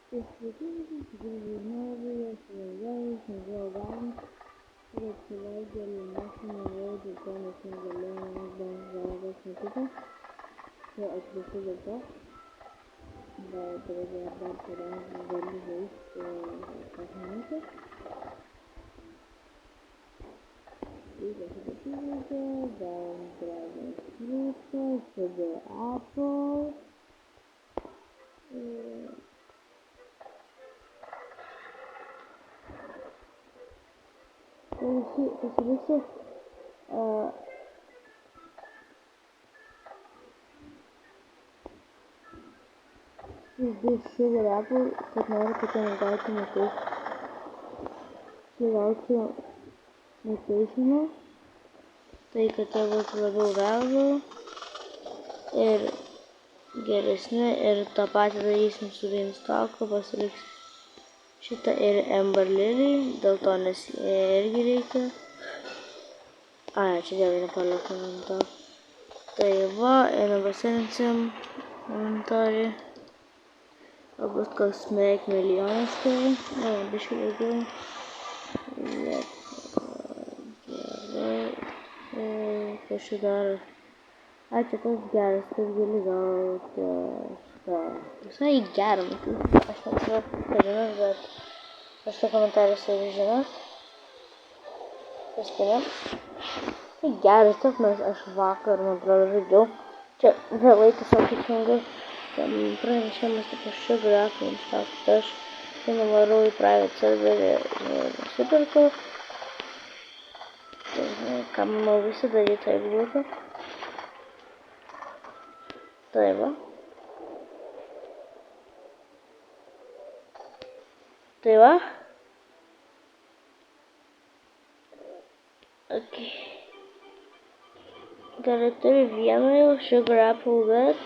Išvažiuoju žurnalui, suvažiavus, nežinau, galim, kad savaitgalį nesinaudoju, dėl to nes negalėjau, nes darbas netiko. Tai atsiprašau dėl to, bet reikia dar parengti galiu žaisti tas minutės. Reikia susipažinti, galim Dragon Fruitą, CD Apple. Pasilikti uždėti Sugar Apple, kad noriu, kad ten gauti nuteisimą, tai kad jie būtų labiau realų ir geresni ir tą patį darysim su Beanstalku, pasiliksim šitą ir Ember Lily, dėl to nes irgi reikia. Ai, čia gerai nepaliekam inventorių. Tai va, einam pasirinsim inventorių. Gal bus koks beveik milijonas tai, biškai daugiau. Gerai. Kas čia dar? Ai, čia toks geras, kas gali gauti šitą. Visai gerą, matyti. Aš nežinau, bet aš tą komentaruose žinot. Paskiriam. Tai geras, taip mes aš vakar, man atrodo, žaidžiau. Čia vėlai tiesiog įsijungiu. Pranešimas apie Sugar Apple Install. Tai aš nuvarau į private serverį ir nusipirku. Tai žinai, ką manau visi daryti, jeigu būtų. Tai va. Tai va. Okay. Gerai, turiu vieną jau Sugar Apple, bet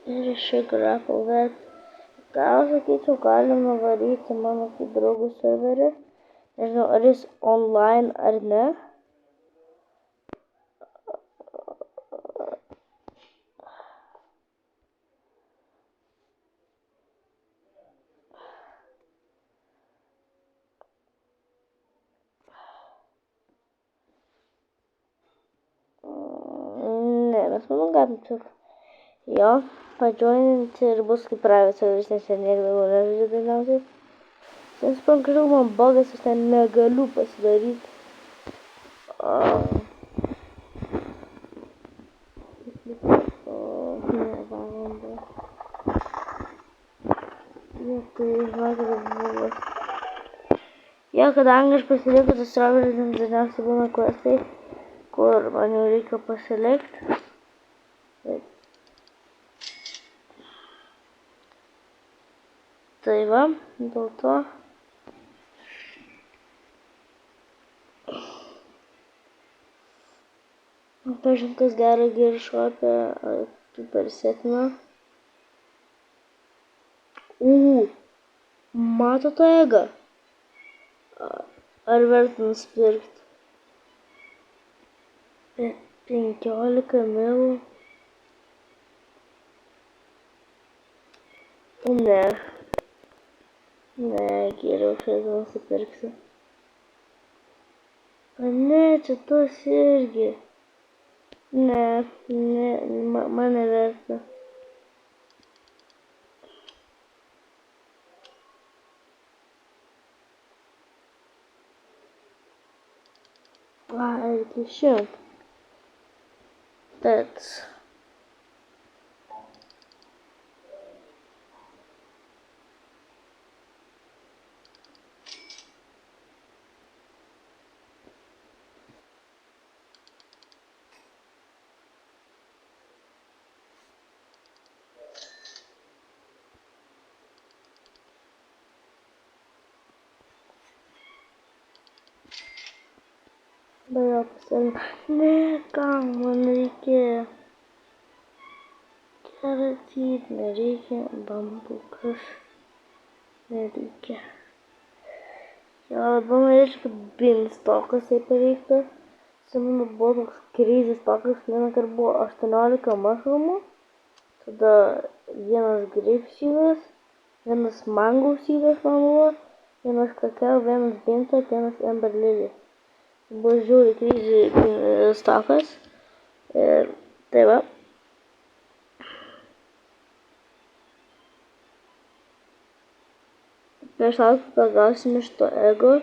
ir Sugar Apple, bet gal sakyčiau, galima varyti mano kaip draugų serverį. Nežinau, ar jis online ar ne. Ne, mes manau galim tik jo pajoininti ir bus kaip private serveris, nes ten niek daugiau nežaidžiu dažniausiai. Nes kažkaip man bugas, aš ten negaliu pasidaryti. Ne, valandą. Tai vakar buvo. Jo, kadangi aš pasilieku tas strawberries, dažniausiai būna questai, kur man jau reikia pasilikti. Tai va, dėl to. Pažiūrėm, kas gerą giršopę, per sėkmę. Mato tą egą? Ar verta nusipirkti? 15 milų. Ne. Ne, geriau šitą nusipirksiu. Ne, čia tos irgi. Ne, man neverta. Reikia išjungti. Bet jo pasirinkti. Ne, kam man reikėjo. Keratyti nereikia, bambukas nereikia. Jo, labiau norėčiau, kad Beanstalkas jai paveiktų. Atsimenu, buvo toks krizės tokius, vieną kartą buvo 18 mašrumų, tada vienas grapeseedas, vienas mango seedas man buvo, vienas kakao, vienas beanstalk, vienas amber lily. Buvo žiauriai krizė stokas ir tai va. Prieš laukiu, ką gausim iš to ego.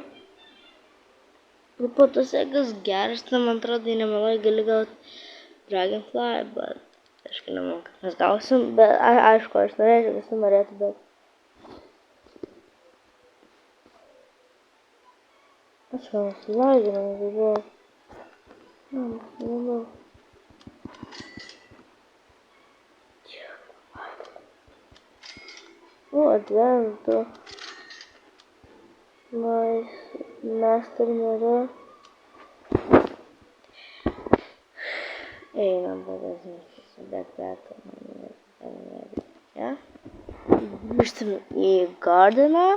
Ir po tas egas geras, tai man atrodo, nemalai gali gauti Dragonfly, bet aš nemanau, kad mes gausim, bet aišku, aš norėčiau, visi norėtų, bet aš gal sulaiginau, jeigu buvo. Nemanau. O, adventų. Master nėra. Einam pagazinti su backpacką. Ja? Grįžtam į gardeną.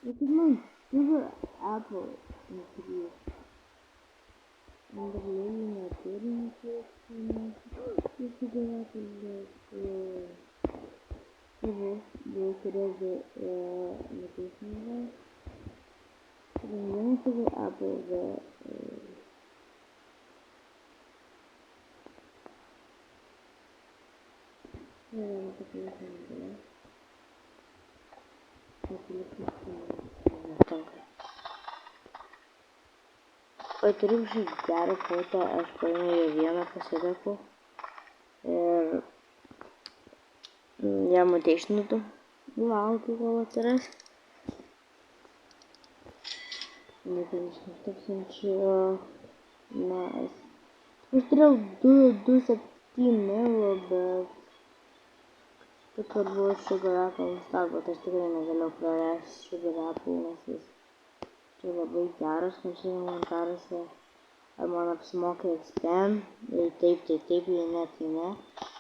Look at mine. These are apples. And the lily not getting it. You should get up in the you could have the medicinal. Then you should get apple Oi, turiu gerą fotą, aš paėmiau jo vieną pasideku ir ją muteišinu, laukiu, kol atsiras. 5000, nice. Aš turėjau 2.7 milo, bet taip kad buvo sugar apple stock, bet aš tikrai negalėjau prarasti sugar apple, nes jis čia labai geras, rašykite komentaruose, ar man apsimoka expand, jei taip, jei ne, tai ne.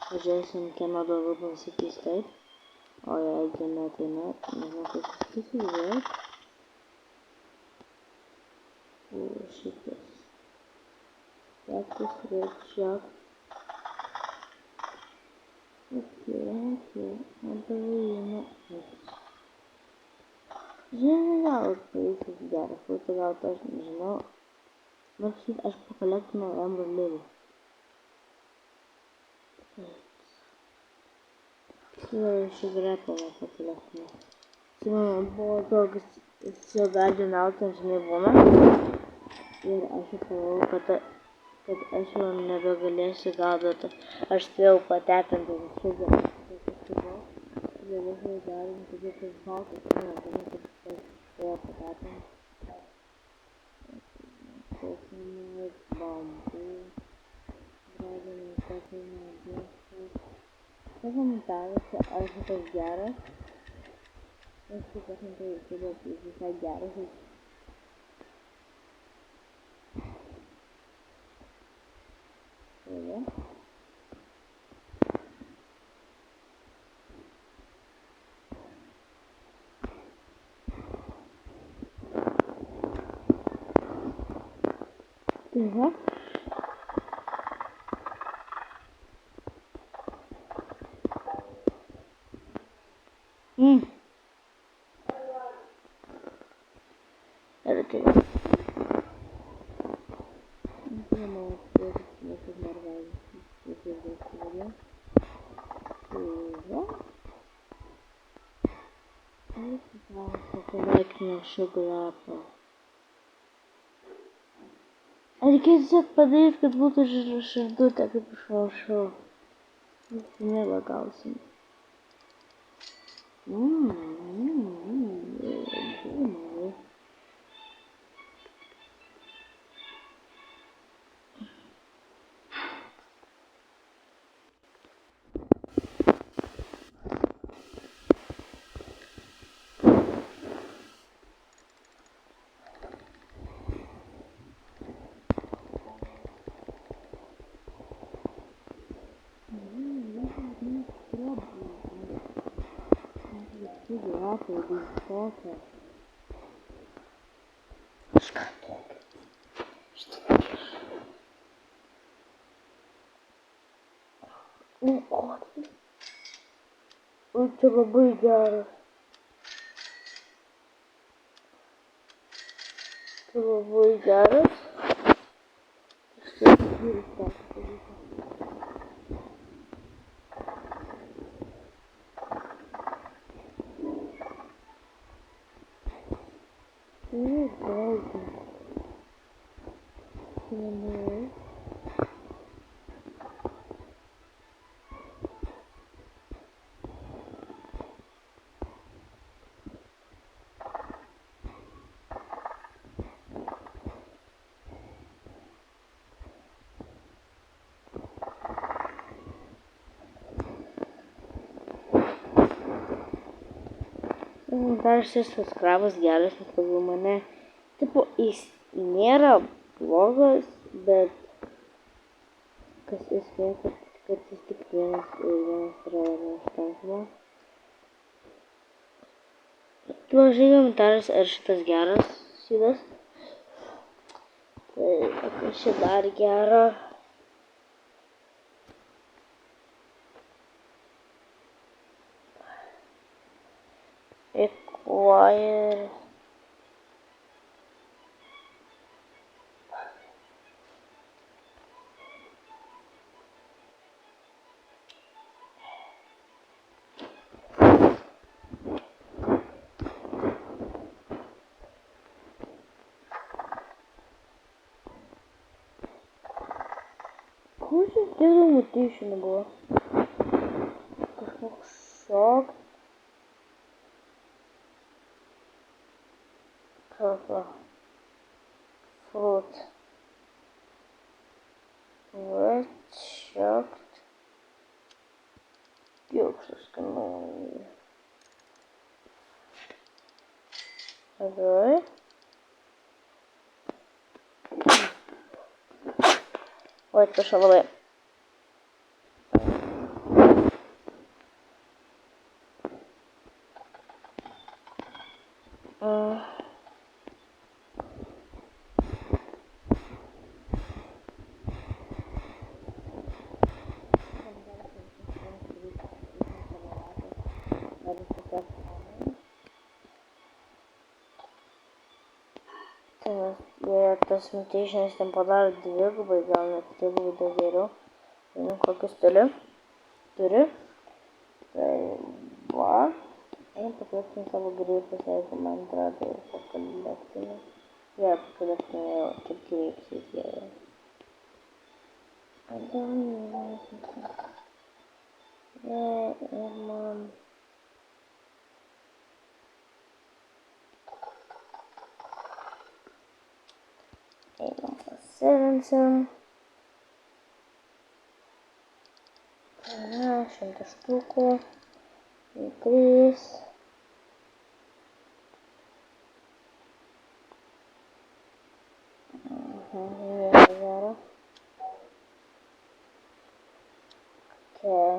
Pažiūrėsim, kieno daugiau pasakys taip, o jeigu ne, tai ne, nežinau, kaip pasakysiu, žiūrėk. Šitas. Cactus, red shock. Okay, mandarinų. Žinai, gal pavyzdys geras, būtų gal aš nežinau. Nors šit aš pakolektinau amber lily. Gal sugar apple pakolektinau. Atsimenu, buvo toks su garden auto, žinai, būna. Ir aš jau pagalvojau, kad aš jau nebegalėsiu gauti, aš spėjau patepinti sugar. Galėsiu garinti kitas baltas, nežinau, kad spėjau patepinti. Coconut, bamboo, dragon, coconut, bamboo. Komentaruose, ar šitas geras. Aš tik pasintai, kad jis visai geras. Mhm. Everything. Collecting sugar apple. Reikės tiesiog padaryti, kad būtų širdutė, kaip aš rašau. Mėlą gausim. šoka, labai šoka. Kažką tokio. Štai. O, čia labai geras. Tai labai geras. Štai ir tą pavyko. Draugai. Nenori. Dar šis subscribas geras, nes pagal mane, tipo, jis nėra blogas, bet kas esmė, kad jis tik vienas ir vienas yra neužtenkama. Parašykite komentaruose, ar šitas geras šitas. Tai apie šį dar gerą. Acquire. Kur čia tiek daug mutation buvo? Kažkoks šok. Purple. Fruit. Red shocked. Joks skanauju. Gerai. Oi, atsiprašau labai. Jei tas mutationas ten padaro dvigubai, gal net trigubai daug geriau. Žinau, kokius turi. Tai va. Einam pakvieskim savo greipus, jeigu man atrodo ir pakalbėkime. Jei pakalbėkime jau, kaip kreipsis jie. Ir man... Einam pasirinsim. 100 štukų. 3. Gero. Okay.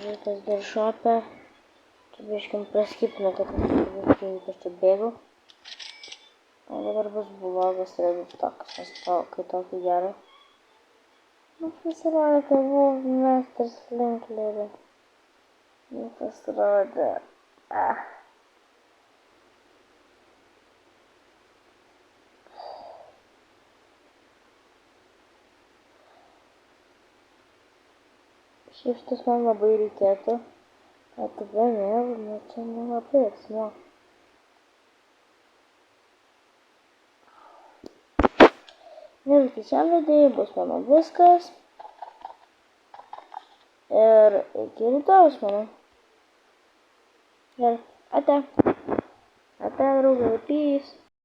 Žiūrėtas dar šopę. Čia biškim praskipinu, kad aš čia bėgu. O dabar bus blogas rezultatas, nes kai tokį gerą. Nu, pasirodė, kad buvo Master Slinklerį. Nu, pasirodė. Šitas man labai reikėtų. O tada mėgų, bet čia nelabai apsimoka. Ir tai šiam vidėjui bus mano viskas. Ir iki rytojus, manau. Ir ate. Ate, draugai, peace.